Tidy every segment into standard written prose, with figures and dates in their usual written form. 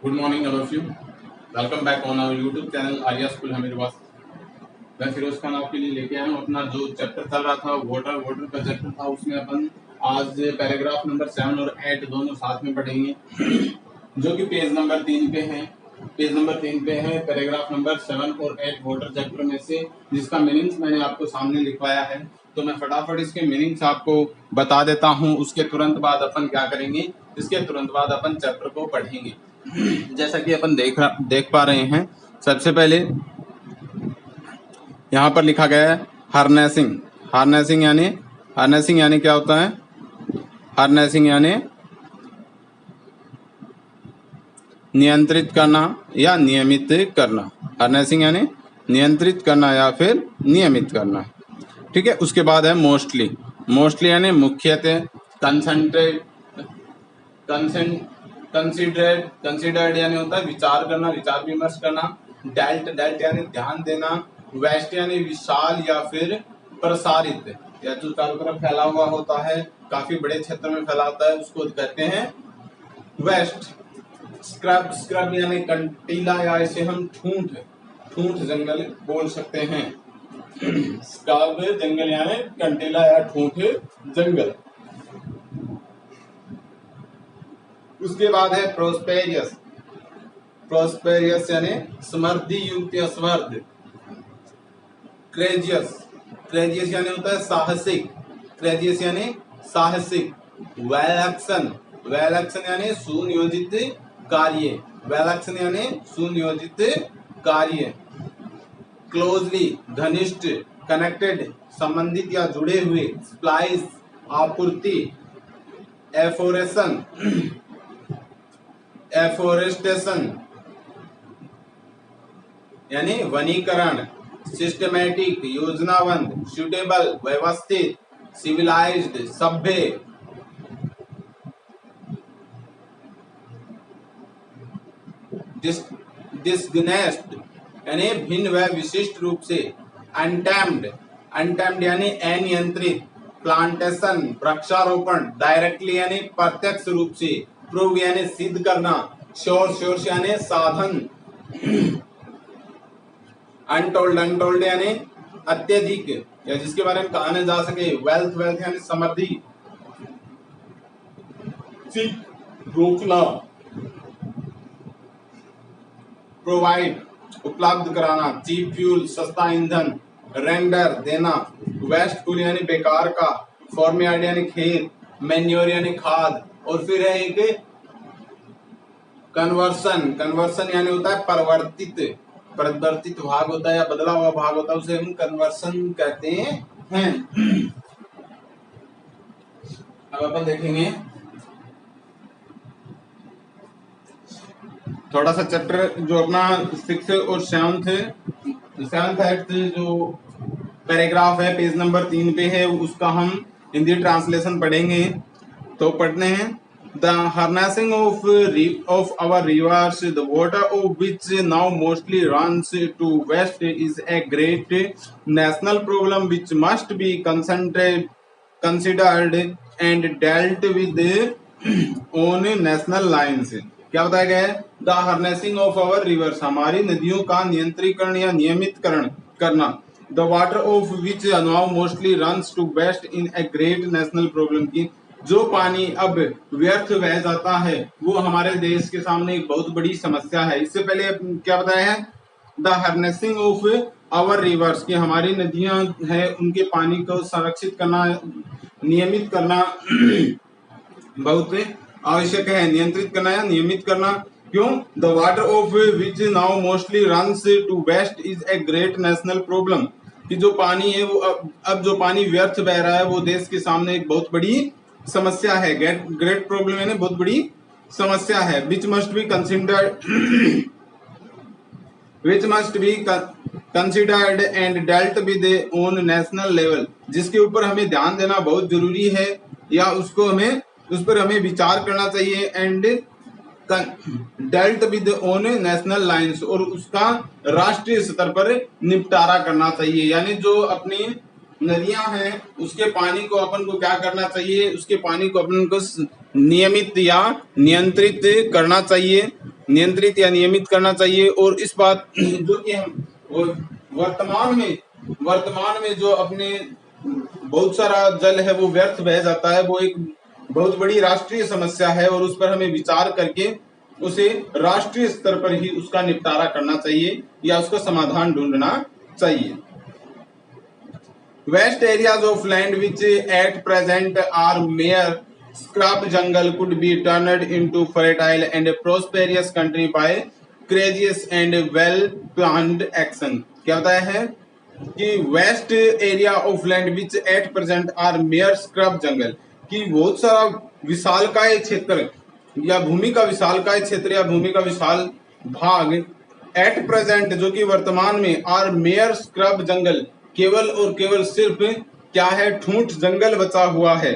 Good morning all of you. Welcome back on our YouTube channel Arya School Hamirwas. मैं फिरोज खान आपके लिए लेके आया हूँ अपना जो चैप्टर चल रहा था वाटर का चैप्टर था। उसमें अपन आज पैराग्राफ नंबर 7 और 8 दोनों साथ में पढ़ेंगे, जो कि पेज नंबर 3 पे है। पेज नंबर 3 पे है पैराग्राफ नंबर 7 और 8 वाटर चैप्टर में से, जिसका मीनिंग्स मैंने आपको सामने लिखवाया है। तो मैं फटाफट इसके मीनिंग्स आपको बता देता हूँ। उसके तुरंत बाद अपन क्या करेंगे, इसके तुरंत बाद अपन चैप्टर को पढ़ेंगे। जैसा कि अपन देख पा रहे हैं, सबसे पहले यहाँ पर लिखा गया है हार्नेसिंग। हार्नेसिंग यानी क्या होता है? हार्नेसिंग यानी नियंत्रित करना या नियमित करना। हार्नेसिंग यानी नियंत्रित करना या फिर नियमित करना, ठीक है। उसके बाद है मोस्टली यानी मुख्यतः, कंसिडर्ड यानी होता है विचार करना, विचार विमर्श करना। डेल्ट यानी ध्यान देना। वेस्ट यानी विशाल या फिर प्रसारित, या जो चारों तरफ फैला हुआ होता है, काफी बड़े क्षेत्र में फैला होता है, उसको कहते हैं वेस्ट। स्क्रब यानी कंटीला, या इसे हम ठूंठ जंगल बोल सकते हैं। स्क्रब जंगल यानी कंटीला या ठूंठ जंगल। उसके बाद है प्रोस्पेरियस यानी समृद्धि युक्त या समृद्ध। क्रेजियस यानी होता है साहसिक। वेलक्सन यानी सुनियोजित कार्य। क्लोजली घनिष्ठ, कनेक्टेड संबंधित या जुड़े हुए। स्प्लाइस आपूर्ति। एफोरेस्टेशन यानी वनीकरण। सिस्टमैटिक योजनाबद्ध। सूटेबल व्यवस्थित। सिविलाइज्ड सभ्य। डिस्गनेस्ड यानी भिन्न व विशिष्ट रूप से। अनटेम्ड यानी अनियंत्रित। प्लांटेशन वृक्षारोपण। डायरेक्टली यानी प्रत्यक्ष रूप से। प्रूव यानी सिद्ध करना। सोर्स यानी साधन। अनटोल्ड यानी अत्यधिक, या जिसके बारे में कहा न जा सके। वेल्थ यानी समृद्धि। रोकना। प्रोवाइड उपलब्ध कराना। चीप फ्यूल सस्ता ईंधन। रेंडर देना। वेस्टफुल यानी बेकार का। फॉर्मयार्ड यानी खेत। मैन्योर यानी खाद। और फिर है एक कन्वर्सन यानी होता है परिवर्तित भाग होता है या बदला हुआ भाग होता है, उसे हम कन्वर्सन कहते हैं। अब अपन देखेंगे थोड़ा सा चैप्टर जो अपना 6 और 7 8 जो पैराग्राफ है पेज नंबर 3 पे है, उसका हम हिंदी ट्रांसलेशन पढ़ेंगे। तो पढ़ने हैं। The harnessing of our rivers, the water of which now mostly runs to west, is a great national problem which must be considered and dealt with on national lines. क्या बताया गया है? The harnessing of our rivers, हमारी नदियों का नियंत्रीकरण या नियमितकरण करना। The water of which now mostly runs to west in a great national problem, की जो पानी अब व्यर्थ बह जाता है वो हमारे देश के सामने एक बहुत बड़ी समस्या है। इससे पहले क्या बताया है? The harnessing of our rivers, की हमारी नदियां हैं उनके पानी को संरक्षित करना, नियमित करना बहुत आवश्यक है। नियंत्रित करना या नियमित करना। क्यों? The water of which now mostly runs to waste is a great national problem, कि जो पानी है वो अब जो पानी व्यर्थ बह रहा है वो देश के सामने एक बहुत बड़ी समस्या है। ग्रेट प्रॉब्लम यानी बहुत बड़ी समस्या है। Which must be considered and dealt with on national level, जिसके ऊपर हमें ध्यान देना बहुत जरूरी है, या उस पर हमें विचार करना चाहिए। And dealt with on national lines, और उसका राष्ट्रीय स्तर पर निपटारा करना चाहिए। यानी जो अपनी नदियां हैं उसके पानी को अपन को क्या करना चाहिए? उसके पानी को अपन को नियमित या नियंत्रित करना चाहिए। नियंत्रित या नियमित करना चाहिए। और इस बात जो कि हम वर्तमान में जो अपने बहुत सारा जल है वो व्यर्थ बह जाता है, वो एक बहुत बड़ी राष्ट्रीय समस्या है और उस पर हमें विचार करके उसे राष्ट्रीय स्तर पर ही उसका निपटारा करना चाहिए या उसका समाधान ढूंढना चाहिए। Vast areas of land which at present are mere scrub jungle could be turned into fertile and prosperous country by courageous and well planned action। क्या बताया है कि waste area of land which at present are mere scrub jungle, कि बहुत सारा विशालकाय क्षेत्र या भूमि का विशालकाय क्षेत्र या भूमि का विशाल भाग एट प्रेजेंट जो कि वर्तमान में आर मेयर स्क्रब जंगल केवल और केवल सिर्फ क्या है, ठूंठ जंगल बचा हुआ है।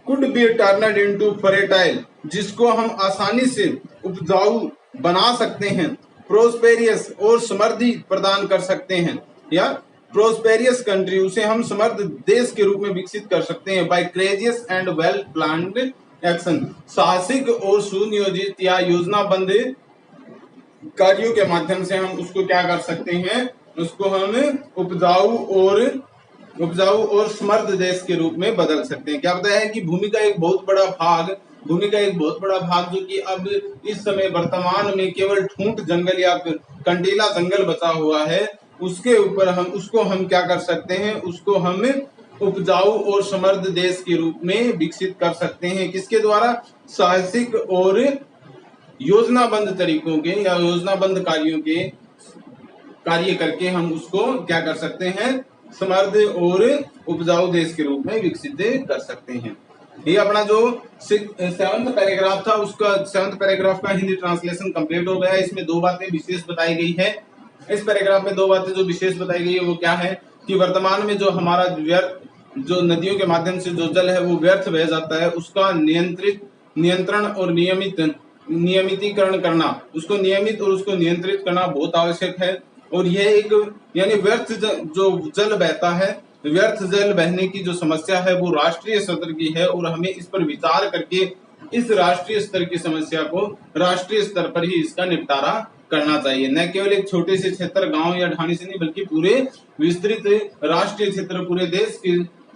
Could be turned into fertile, जिसको हम आसानी से उपजाऊ बना सकते हैं, प्रोस्पेरियस और समृद्धि प्रदान कर सकते हैं, या प्रोस्पेरियस कंट्री उसे हम समृद्ध देश के रूप में विकसित कर सकते हैं। By courageous and well planned action, साहसिक और सुनियोजित या योजनाबद्ध कार्यों के माध्यम से हम उसको क्या कर सकते हैं, उसको हम उपजाऊ और समृद्ध देश के रूप में बदल सकते हैं। क्या बताया है कि भूमि का एक बहुत बड़ा भाग जो कि अब इस समय वर्तमान में केवल ठूंठ जंगल या कंटीला जंगल बचा हुआ है, उसके ऊपर उसको हम क्या कर सकते हैं, उसको हम उपजाऊ और समृद्ध देश के रूप में विकसित कर सकते हैं। किसके द्वारा? साहसिक और योजनाबद्ध तरीकों के या योजनाबद्ध कार्य करके हम उसको क्या कर सकते हैं, समृद्ध और उपजाऊ देश के रूप में विकसित कर सकते हैं। ये अपना जो 7th पैराग्राफ था, उसका 7th पैराग्राफ का हिंदी ट्रांसलेशन कंप्लीट हो गया। इसमें 2 बातें विशेष बताई गई है। इस पैराग्राफ में 2 बातें जो विशेष बताई गई है वो क्या है कि वर्तमान में जो हमारा जो नदियों के माध्यम से जो जल है वो व्यर्थ बह जाता है, उसका नियंत्रण और नियमितीकरण करना, उसको नियमित और उसको नियंत्रित करना बहुत आवश्यक है। और यह एक यानी व्यर्थ जो जल बहता है, व्यर्थ जल बहने की जो समस्या है वो राष्ट्रीय स्तर की है और हमें इस पर विचार करके इस राष्ट्रीय स्तर की समस्या को राष्ट्रीय स्तर पर ही इसका निपटारा करना चाहिए, न केवल एक छोटे से क्षेत्र गांव या ढाणी से नहीं, बल्कि पूरे विस्तृत राष्ट्रीय क्षेत्र पूरे देश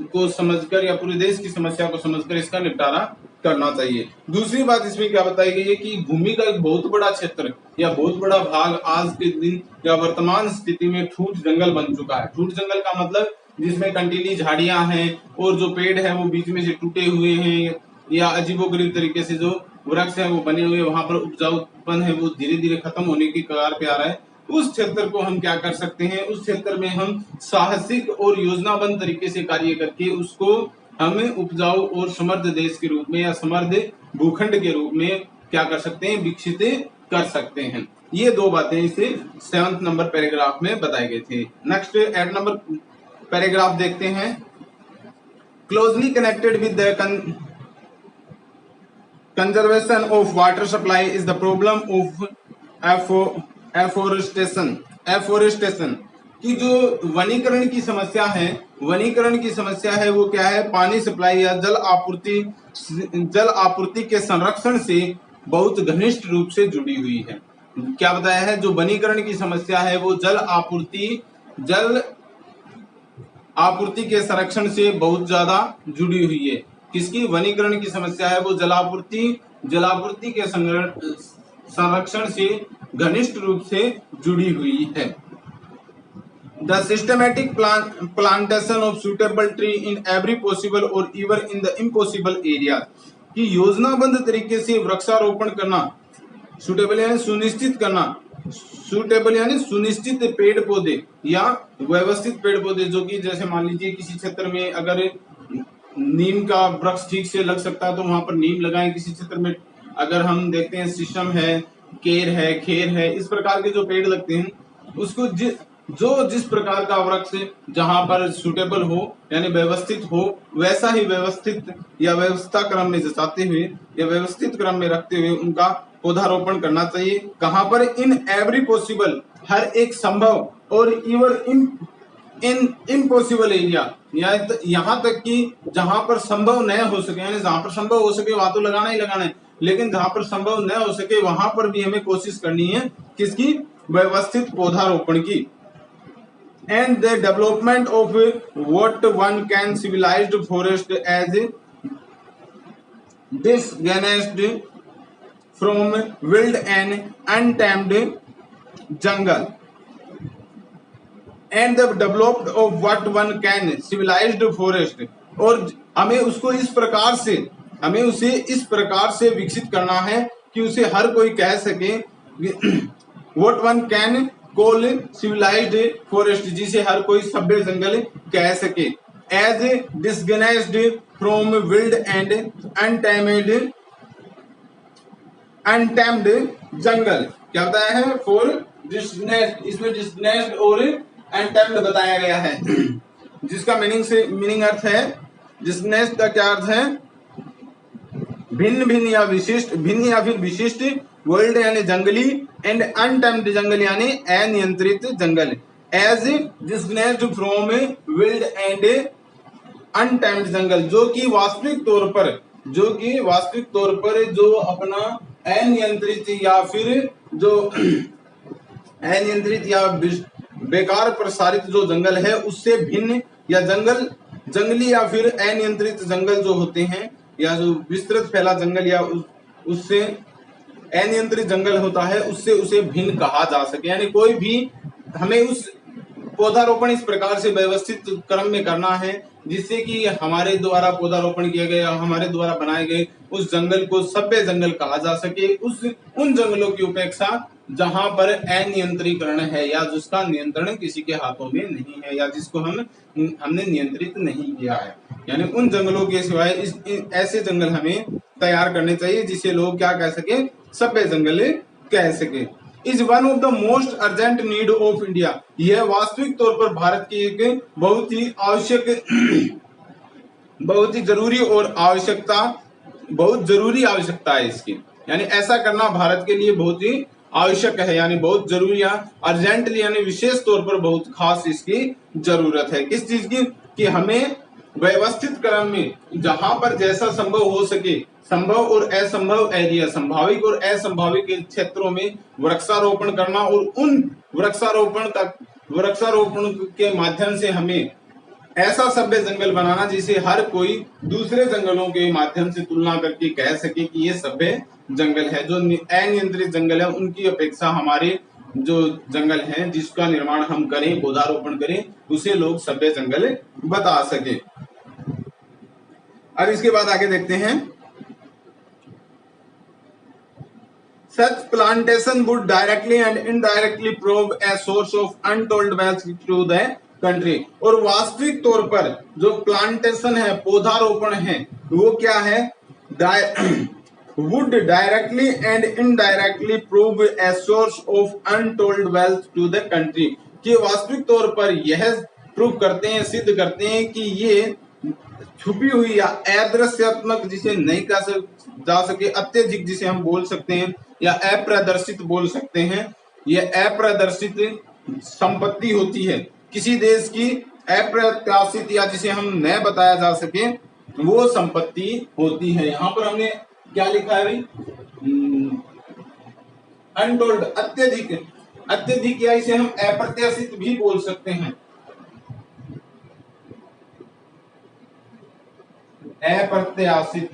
को समझकर या पूरे देश की समस्या को समझकर इसका निपटारा करना चाहिए। दूसरी बात इसमें क्या बताई गई है कि भूमि का एक बहुत बड़ा क्षेत्र या बहुत बड़ा भाग आज के दिन या वर्तमान स्थिति में ठूंठ जंगल बन चुका है। ठूंठ जंगल का मतलब जिसमें कंटीली झाड़ियां हैं और जो पेड़ है वो बीच में से टूटे हुए हैं या अजीबोगरीब तरीके से जो वृक्ष है वो बने हुए, वहां पर उपजाऊपन है वो धीरे धीरे खत्म होने की कगार पे आ रहा है। उस क्षेत्र को हम क्या कर सकते हैं, उस क्षेत्र में हम साहसिक और योजनाबद्ध तरीके से कार्य करके उसको हमें उपजाऊ और समृद्ध देश के रूप में या समृद्ध भूखंड के रूप में क्या कर सकते हैं, विकसित कर सकते हैं। ये 2 बातें इसे 7th नंबर पैराग्राफ में बताए गए थे। नेक्स्ट 8 नंबर पैराग्राफ देखते हैं। Closely connected with the conservation of water supply is the problem of afforestation की जो वनीकरण की समस्या है वो क्या है, पानी सप्लाई या जल आपूर्ति के संरक्षण से बहुत घनिष्ठ रूप से जुड़ी हुई है। क्या बताया है, जो वनीकरण की समस्या है वो जल आपूर्ति के संरक्षण से बहुत ज्यादा जुड़ी हुई है। किसकी? वनीकरण की समस्या है वो जलापूर्ति के संरक्षण से घनिष्ठ रूप से जुड़ी हुई है। The systematic plantation of suitable tree in every possible or even in the impossible areas, कि योजनाबद्ध तरीके से वृक्षारोपण करना, सुटेबल यानी सुनिश्चित करना, सुटेबल यानी सुनिश्चित पेड़ पौधे या व्यवस्थित पेड़ पौधे, जो कि जैसे मान लीजिए किसी क्षेत्र में अगर नीम का वृक्ष ठीक से लग सकता है तो वहां पर नीम लगाएं। किसी क्षेत्र में अगर हम देखते हैं शीशम है, केर है, खेर है, इस प्रकार के जो पेड़ लगते हैं उसको जिस प्रकार का वृक्ष जहां पर सुटेबल हो यानी व्यवस्थित हो, वैसा ही व्यवस्थित या व्यवस्था क्रम में जचाते हुए या व्यवस्थित क्रम में रखते हुए उनका पौधारोपण करना चाहिए। कहां पर? इन एवरी पॉसिबल, हर एक संभव, और इवन इन इम्पॉसिबल एरिया, यहाँ तक कि जहां पर संभव न हो सके, यानी जहां पर संभव हो सके वहां तो लगाना ही लगाना है, लेकिन जहां पर संभव न हो सके वहां पर भी हमें कोशिश करनी है किसकी, व्यवस्थित पौधारोपण की। And the development of what one can civilized forest as distinguished from wild and untamed jungle and the developed of what one can civilized forest। और हमें उसको इस प्रकार से, हमें उसे इस प्रकार से विकसित करना है कि उसे हर कोई कह सके what one can call civilized forest, जिसे हर कोई सभ्य जंगल कह सके, as distinguished from wild and untamed jungle। क्या बताया है, फॉर डिस्टिंग्विश्ड, इसमें डिस्टिंग्विश्ड और अनटैम्ड बताया गया है, जिसका मीनिंग अर्थ है, डिस्टिंग्विश्ड का क्या अर्थ है, भिन्न भिन्न या विशिष्ट, भिन्न या फिर विशिष्ट, वर्ल्ड यानी जंगली, एंड अनटैम्ड जंगल यानी अनियंत्रित जंगल, as distinguished from wild and untamed jungle, जो कि वास्तविक तौर पर जो अपना अनियंत्रित या फिर जो अनियंत्रित या बेकार प्रसारित जो जंगल है उससे भिन्न, या जंगली या फिर अनियंत्रित जंगल जो होते हैं, या जो विस्तृत फैला जंगल या उससे अनियंत्रित जंगल होता है, उससे उसे भिन्न कहा जा सके। यानी कोई भी, हमें उस पौधारोपण इस प्रकार से व्यवस्थित क्रम में करना है जिससे कि हमारे द्वारा पौधारोपण किया गया, हमारे द्वारा बनाए गए उस जंगल को सभ्य जंगल कहा जा सके, उन जंगलों की उपेक्षा जहां पर अनियंत्रीकरण है या जिसका नियंत्रण किसी के हाथों में नहीं है, या जिसको हमने नियंत्रित नहीं किया है। यानी उन जंगलों के सिवाय ऐसे जंगल हमें तैयार करने चाहिए जिसे लोग क्या कह सके, सभ्य जंगल कह सके। Is one of the most urgent need of India, यह वास्तविक तौर पर भारत की एक बहुत ही आवश्यक, बहुत ही जरूरी और बहुत जरूरी आवश्यकता है इसकी। यानी ऐसा करना भारत के लिए बहुत ही आवश्यक है, यानी बहुत जरूरी है, अर्जेंटली यानी विशेष तौर पर बहुत खास इसकी जरूरत है। किस चीज की, कि हमें व्यवस्थित क्रम में जहां पर जैसा संभव हो सके, संभव और असंभव एरिया, संभाविक और असंभाविक क्षेत्रों में वृक्षारोपण करना, और उन वृक्षारोपण के माध्यम से हमें ऐसा सभ्य जंगल बनाना जिसे हर कोई दूसरे जंगलों के माध्यम से तुलना करके कह सके कि ये सभ्य जंगल है। जो अनियंत्रित जंगल है उनकी अपेक्षा हमारे जो जंगल हैं जिसका निर्माण हम करें, पौधारोपण करें, उसे लोग सभ्य जंगल बता सके। अब इसके बाद आगे देखते हैं, Such plantation would directly and indirectly prove a source of untold wealth to the country। और वास्तविक तौर पर जो प्लांटेशन है, पौधारोपण है, वो क्या है, would directly and indirectly prove a source of untold wealth to the country, कि वास्तविक तौर पर यह प्रूव करते हैं, सिद्ध करते हैं कि ये छुपी हुई या अदृश्यात्मक, जिसे नहीं कहा जा सके, अत्यधिक जिसे हम बोल सकते हैं, या अप्रदर्शित बोल सकते हैं, यह अप्रदर्शित संपत्ति होती है किसी देश की, अप्रत्याशित या जिसे हम न बताया जा सके वो संपत्ति होती है। यहां पर हमने क्या लिखा है भाई, अनटोल्ड, अत्यधिक या इसे हम अप्रत्याशित भी बोल सकते हैं, अप्रत्याशित,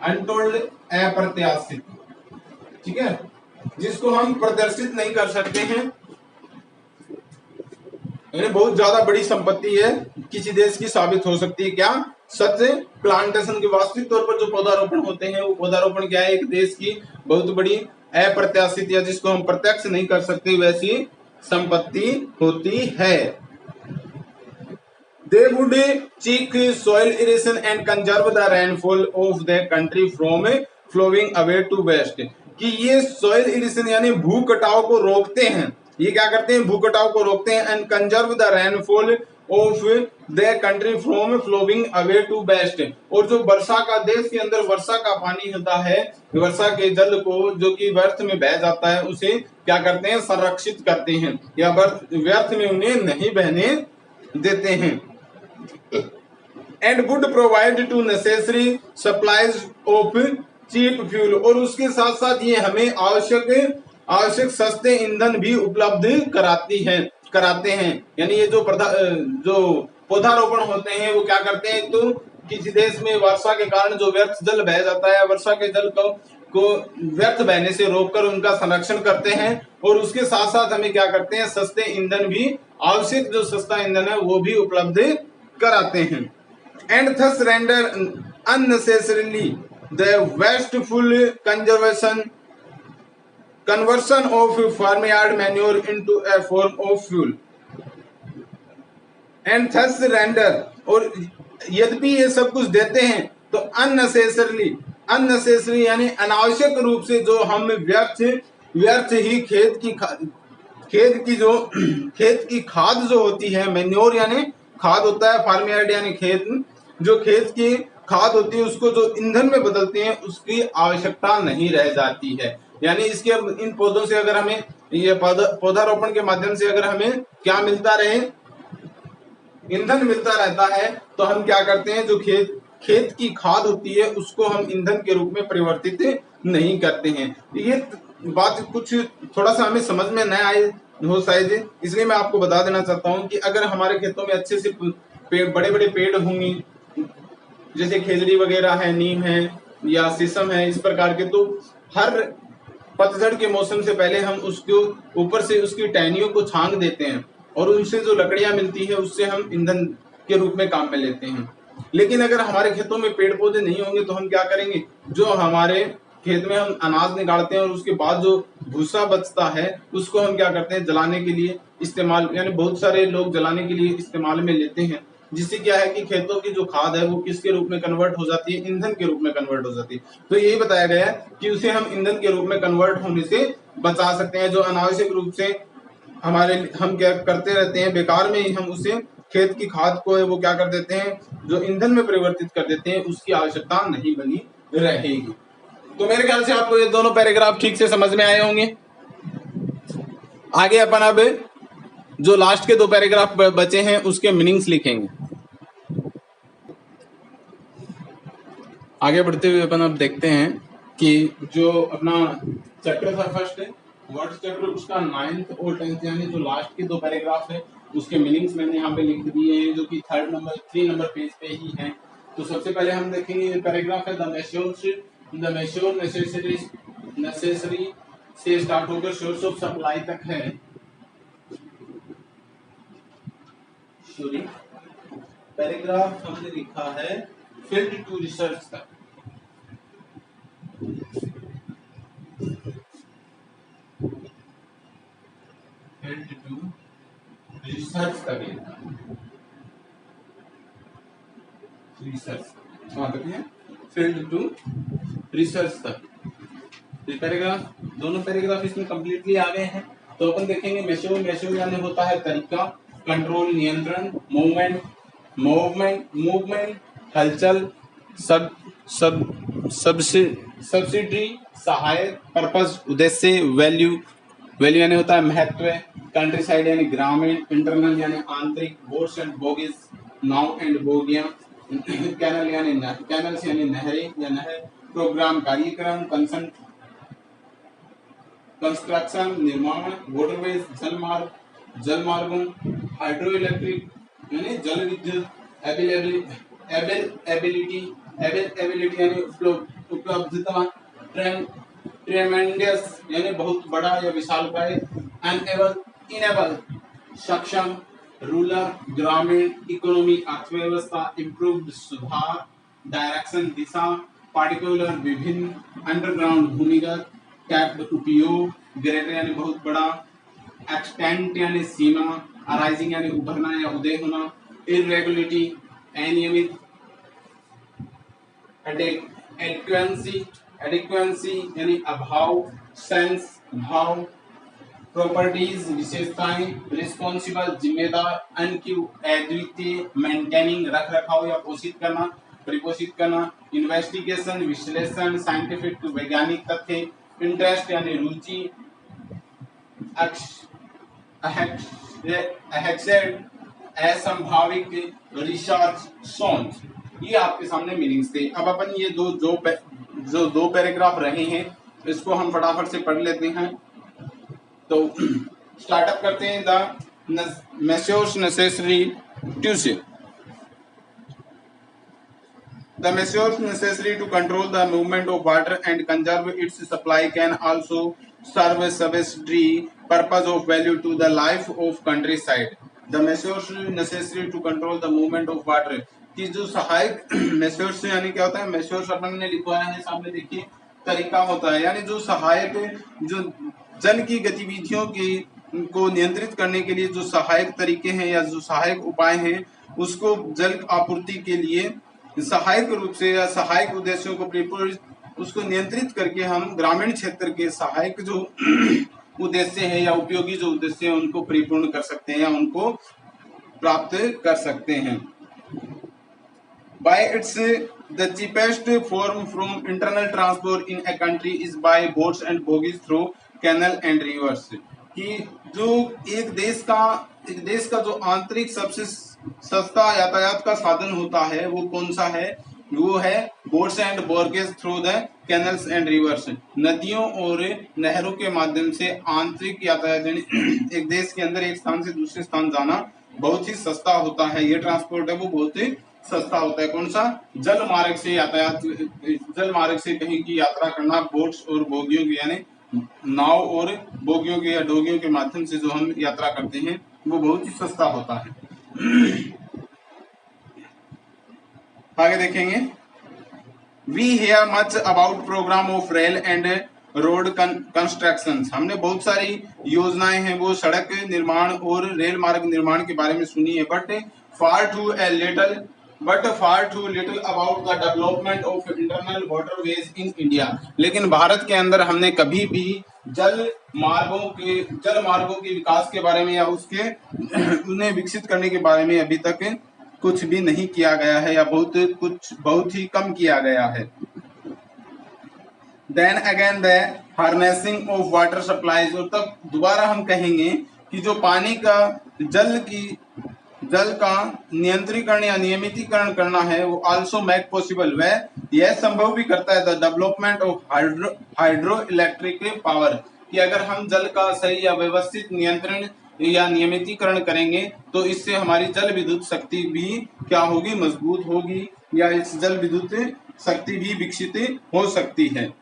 अनटोल्ड अप्रत्याशित, ठीक है, जिसको हम प्रदर्शित नहीं कर सकते हैं। यानी बहुत ज्यादा बड़ी संपत्ति है किसी देश की साबित हो सकती है क्या, सत्य प्लांटेशन के वास्तविक तौर पर जो पौधारोपण होते हैं, वो पौधारोपण क्या है, एक देश की बहुत बड़ी अप्रत्याशित या जिसको हम प्रत्यक्ष नहीं कर सकते वैसी संपत्ति होती है। They would seek soil erosion and conserve the rainfall of the country from flowing away to west। कि ये soil erosion यानी भू कटाव को रोकते हैं, ये क्या करते हैं, भू कटाव को रोकते हैं, and conserve the rainfall of the country from flowing away to west। और जो वर्षा का, देश के अंदर वर्षा का पानी होता है, वर्षा के जल को जो कि व्यर्थ में बह जाता है, उसे क्या करते हैं, संरक्षित करते हैं, या व्यर्थ में उन्हें नहीं बहने देते हैं। and would provide to necessary supplies of cheap fuel, और उसके साथ साथ ये हमें आवश्यक सस्ते ईंधन भी उपलब्ध कराते हैं। यानी ये जो पौधारोपण होते हैं वो क्या करते हैं, तो किसी देश में वर्षा के कारण जो व्यर्थ जल बह जाता है, वर्षा के जल को व्यर्थ बहने से रोककर उनका संरक्षण करते हैं, और उसके साथ साथ हमें क्या करते हैं, सस्ते ईंधन भी, आवश्यक जो सस्ता ईंधन है वो भी उपलब्ध कराते हैं। And thus render unnecessarily the wasteful conversion of farmyard manure into a form of fuel and thus render, और यद्यपि ये सब कुछ देते हैं तो अननेसेसरी यानी अनावश्यक रूप से जो हम व्यर्थ ही खेत की खाद जो होती है, मैन्योर यानी खाद होता है, फार्मयार्ड यानी खेत की खाद होती है, उसको जो ईंधन में बदलते हैं उसकी आवश्यकता नहीं रह जाती है। यानी इन पौधों से अगर हमें ये पौधारोपण के माध्यम से अगर हमें क्या मिलता रहे, ईंधन मिलता रहता है, तो हम क्या करते हैं, जो खेत की खाद होती है उसको हम ईंधन के रूप में परिवर्तित नहीं करते हैं। ये बात कुछ थोड़ा सा हमें समझ में न आए हो शायद, इसलिए मैं आपको बता देना चाहता हूँ कि अगर हमारे खेतों में अच्छे से बड़े बड़े पेड़ होंगे, जैसे खेजड़ी वगैरह है, नीम है या शीशम है, इस प्रकार के, तो हर पतझड़ के मौसम से पहले हम उसको ऊपर से उसकी टहनियों को छांग देते हैं, और उनसे जो लकड़ियां मिलती है उससे हम ईंधन के रूप में काम में लेते हैं। लेकिन अगर हमारे खेतों में पेड़ पौधे नहीं होंगे तो हम क्या करेंगे, जो हमारे खेत में हम अनाज निकालते हैं और उसके बाद जो भूसा बचता है उसको हम क्या करते हैं, जलाने के लिए इस्तेमाल, यानी बहुत सारे लोग जलाने के लिए इस्तेमाल में लेते हैं, जिससे क्या है कि खेतों की जो खाद है वो किसके रूप में कन्वर्ट हो जाती है, ईंधन के रूप में कन्वर्ट हो जाती है। तो यही बताया गया है कि उसे हम ईंधन के रूप में कन्वर्ट होने से बचा सकते हैं। जो अनावश्यक रूप से हम क्या करते रहते हैं, बेकार में ही हम उसे खेत की खाद को है वो क्या कर देते हैं, जो ईंधन में परिवर्तित कर देते हैं, उसकी आवश्यकता नहीं बनी रहेगी। तो मेरे ख्याल से आपको ये दोनों पैराग्राफ ठीक से समझ में आए होंगे। आगे अपन अब जो लास्ट के 2 पैराग्राफ बचे हैं उसके मीनिंग्स लिखेंगे। आगे बढ़ते हुए अपन अब देखते हैं कि जो अपना चैप्टर था फर्स्ट वर्ड्स चैप्टर, उसका 9th और 10th यानी जो लास्ट के 2 पैराग्राफ है उसके मीनिंग्स मैंने यहाँ पे लिख दिए हैं, जो कि 3 नंबर पेज पे ही हैं। तो सबसे पहले हम देखेंगे पैराग्राफ है द मेश्योर नेसेसरी से स्टार्ट होकर सोर्स ऑफ सप्लाई तक है। सॉरी, पैराग्राफ हमने लिखा है फील्ड टू रिसर्च तक। फील्ड टू रिसर्च तक लिखा, रिसर्च देखिए फील्ड टू रिसर्च तक। पैराग्राफ, दोनों पैराग्राफ इसमें कंप्लीटली आ गए हैं। तो अपन देखेंगे मेश्योर यानी होता है तरीका, कंट्रोल नियंत्रण, मूवमेंट हलचल, सब्सिडी सहायक, पर्पस उद्देश्य, वैल्यू यानी होता है महत्व, कंट्री साइड यानी ग्रामीण, इंटरनल यानी आंतरिक, बोट्स एंड बोगीज नाव एंड बोगियां, कैनल्स यानी नहरें या नहर, प्रोग्राम कार्यक्रम, कंस्ट्रक्शन निर्माण, वाटरवेज जलमार्गों, हाइड्रो इलेक्ट्रिक यानी जल विद्युत, एबिलिटी यानी उपलब्धता, ट्रेमेंडस यानी बहुत बड़ा या विशालकाय, इनेबल सक्षम, रूरल ग्रामीण, इकोनॉमी अर्थव्यवस्था, इम्प्रूव्ड सुधार, डायरेक्शन दिशा, पार्टिकुलर विभिन्न, अंडरग्राउंड भूमिगत, टैप्ड उपयोग, ग्रेटर यानी बहुत बड़ा, एक्सटेंट यानी सीमा, अराइजिंग यानी उभरना या उदय होना, इरेगुलरिटी अनियमित, एडिक्वेंसी यानी अभाव, सेंस भाव, प्रॉपर्टीज विशेषताएं, रिस्पॉन्सिबल जिम्मेदार, अनक्यू अद्वितीय, मेंटेनिंग रख रखाव या पोषित करना परिपोषित करना, इन्वेस्टिगेशन विश्लेषण, साइंटिफिक वैज्ञानिक तथ्य, इंटरेस्ट यानी रुचि, असंभाविक, रिसर्च, सोच। ये आपके सामने मीनिंग्स थे। अब अपन ये दो जो 2 पैराग्राफ रहे हैं इसको हम फटाफट से पढ़ लेते हैं। तो स्टार्टअप करते हैं द मेजर्स नेसेसरी टू से The measures necessary to control the movement of water and conserve its supply can also serve a subsidiary purpose of value to the life of countryside. The measures necessary to control the movement of water कि जो सहायक measures यानी क्या होता है, measures अपन ने लिखवाया है सामने देखिए, तरीका होता है यानी जो सहायक जो जल की गतिविधियों की को नियंत्रित करने के लिए जो सहायक तरीके हैं या जो सहायक उपाय हैं उसको जल आपूर्ति के लिए सहायक रूप से या सहायक उद्देश्यों को उसको नियंत्रित करके हम ग्रामीण क्षेत्र के सहायक जो उद्देश्य है या उपयोगी जो उद्देश्य है उनको परिपूर्ण कर सकते हैं या उनको प्राप्त कर सकते हैं। By its the cheapest form from internal transport in a country is by boats and bogies through canal and rivers. कि जो एक देश का जो आंतरिक सबसे सस्ता यातायात का साधन होता है वो कौन सा है, वो है boats and bogies through the canals and rivers. नदियों और नहरों के माध्यम से आंतरिक यातायात एक देश के अंदर एक स्थान से दूसरे स्थान जाना बहुत ही सस्ता होता है। ये ट्रांसपोर्ट है वो बहुत ही सस्ता होता है। कौन सा? जल मार्ग से यातायात, जल मार्ग से कहीं की यात्रा करना बोट्स और बोगियों की यानी नाव और बोगियों के या डोगियों के माध्यम से जो हम यात्रा करते हैं वो बहुत ही सस्ता होता है। आगे देखेंगे, we hear much about programme of rail and road construction. हमने बहुत सारी योजनाएं हैं वो सड़क निर्माण और रेल मार्ग निर्माण के बारे में सुनी है, but far too little about the development of internal waterways in India. लेकिन भारत के अंदर हमने कभी भी जल मार्गों के विकास के बारे में या उन्हें विकसित करने के बारे में अभी तक कुछ भी नहीं किया गया है या बहुत ही कम किया गया है। Then again the harnessing of water supplies, और तब दोबारा हम कहेंगे कि जो पानी का जल का नियंत्रीकरण या नियमितीकरण करना है वो also make possible, वह यह संभव भी करता है the development of hydro electric power, कि अगर हम जल का सही या व्यवस्थित नियंत्रण या नियमितीकरण करेंगे तो इससे हमारी जल विद्युत शक्ति भी क्या होगी, मजबूत होगी या इस जल विद्युत शक्ति भी विकसित हो सकती है।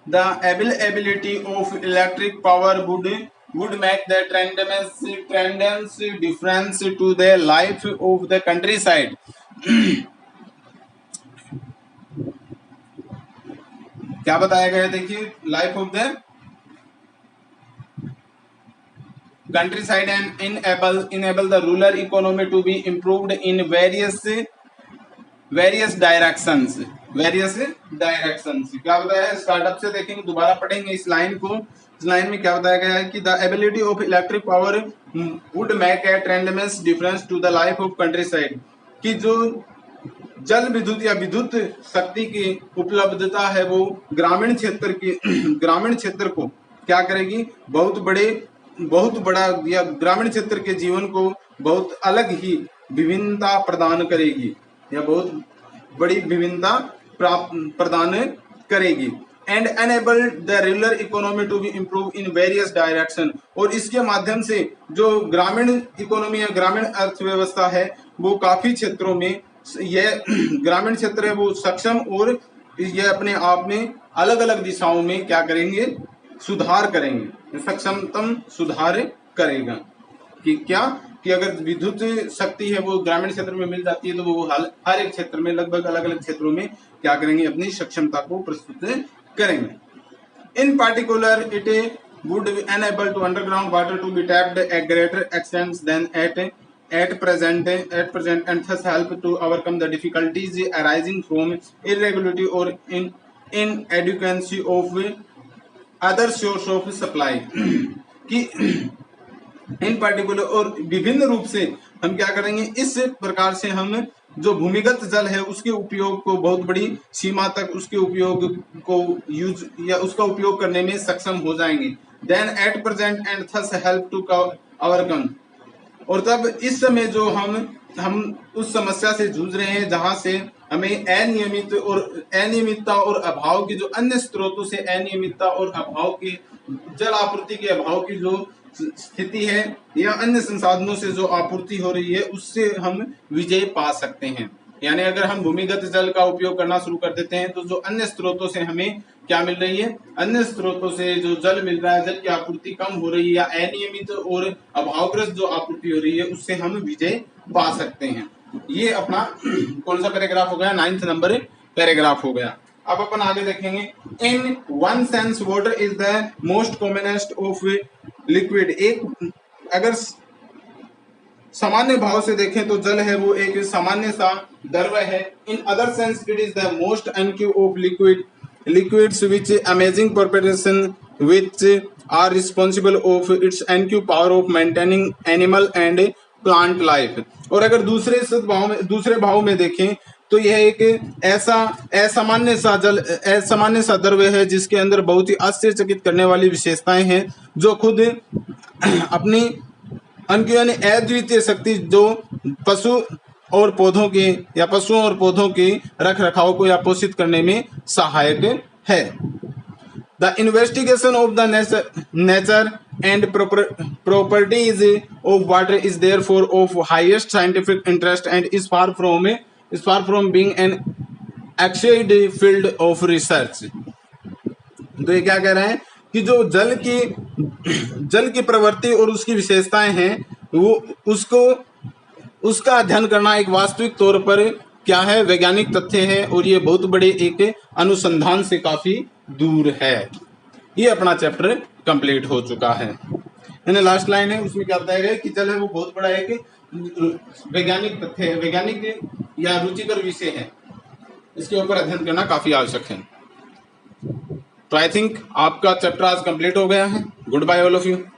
The availability of electric power would make the tremendous difference to the life of the countryside. क्या बताया गया है देखिए, life of the countryside and enable the rural economy to be improved in various directions। क्या बताया है startup से, देखेंगे दोबारा पढ़ेंगे इस लाइन को। इस लाइन में क्या बताया गया है कि the ability of electric power would make a tremendous difference to the life of countryside, कि जो जल विद्युत या विद्युत शक्ति की उपलब्धता है वो ग्रामीण क्षेत्र को क्या करेगी, बहुत बड़ा या ग्रामीण क्षेत्र के जीवन को बहुत अलग ही विभिन्नता प्रदान करेगी या बहुत बड़ी विभिन्नता प्रदान करेगी। And enable the rural economy to be improve in various direction, और इसके माध्यम से जो ग्रामीण इकोनॉमी या ग्रामीण अर्थव्यवस्था है वो काफी क्षेत्रों में यह ग्रामीण क्षेत्र है वो सक्षम और यह अपने आप में अलग अलग दिशाओं में क्या करेंगे, सुधार करेंगे, सक्षमतम सुधार करेगा। कि क्या कि अगर विद्युत शक्ति है वो ग्रामीण क्षेत्र में मिल जाती है तो वो हर एक क्षेत्र में लगभग अलग अलग क्षेत्रों में क्या करेंगे, अपनी सक्षमता को प्रस्तुत करेंगे। In particular it would enable to underground water to be tapped at greater extent than at present and thus help to overcome the difficulties arising from irregularity or inadequacy of other source of supply। कि इन particular और विभिन्न रूप से हम क्या करेंगे, इस प्रकार से हम जो भूमिगत जल है उसके उपयोग को बहुत बड़ी सीमा तक उसके उपयोग को यूज या उसका उपयोग करने में सक्षम हो जाएंगे। Than at present and thus help to overcome, और तब इस समय जो हम उस समस्या से जूझ रहे हैं जहां से हमें अनियमितता और अभाव की, जो अन्य स्रोतों से अनियमितता और अभाव की, जल आपूर्ति के अभाव की जो स्थिति है या अन्य संसाधनों से जो आपूर्ति हो रही है, उससे हम विजय पा सकते हैं। यानी अगर हम भूमिगत जल का उपयोग करना शुरू कर देते हैं तो जो अन्य स्रोतों से हमें क्या मिल रही है, अन्य स्रोतों से जो जल मिल रहा है, जल की आपूर्ति कम हो रही है या अनियमित और अभावग्रस्त जो आपूर्ति हो रही है, उससे हम विजय पा सकते हैं। ये अपना कौन सा पैराग्राफ हो गया, 9th नंबर पैराग्राफ हो गया। अब अपन आगे देखेंगे। In one sense water is the most commonest of liquid. एक अगर सामान्य भाव से देखें तो जल है वो एक सामान्य सा द्रव है। In other sense it is the most unique of liquids which amazing proportion which are responsible of its unique power of maintaining animal and plant life. और अगर दूसरे भाव में देखें तो यह एक ऐसा असामान्य सा द्रव्य है जिसके अंदर बहुत ही आश्चर्यचकित करने वाली विशेषताएं हैं, जो खुद अपनी यानी अद्वितीय शक्ति जो पशुओं और पौधों के रख रखाव को या पोषित करने में सहायक है। The investigation of the nature and properties of water is therefore of highest scientific interest and is far from being an axied field of research। तो ये क्या कह रहे हैं कि जो जल की प्रवृत्ति और उसकी विशेषताएं हैं, वो उसका अध्ययन करना एक वास्तविक तौर पर क्या है, वैज्ञानिक तथ्य है, और ये बहुत बड़े एक अनुसंधान से काफी दूर है। ये अपना चैप्टर कंप्लीट हो चुका है। यानी लास्ट लाइन है, उसमें क्या बताया गया कि जल है वो बहुत बड़ा एक वैज्ञानिक तथ्य है, वैज्ञानिक या रुचिकर विषय है, इसके ऊपर अध्ययन करना काफी आवश्यक है। तो आई थिंक आपका चैप्टर आज कंप्लीट हो गया है। Goodbye all of you.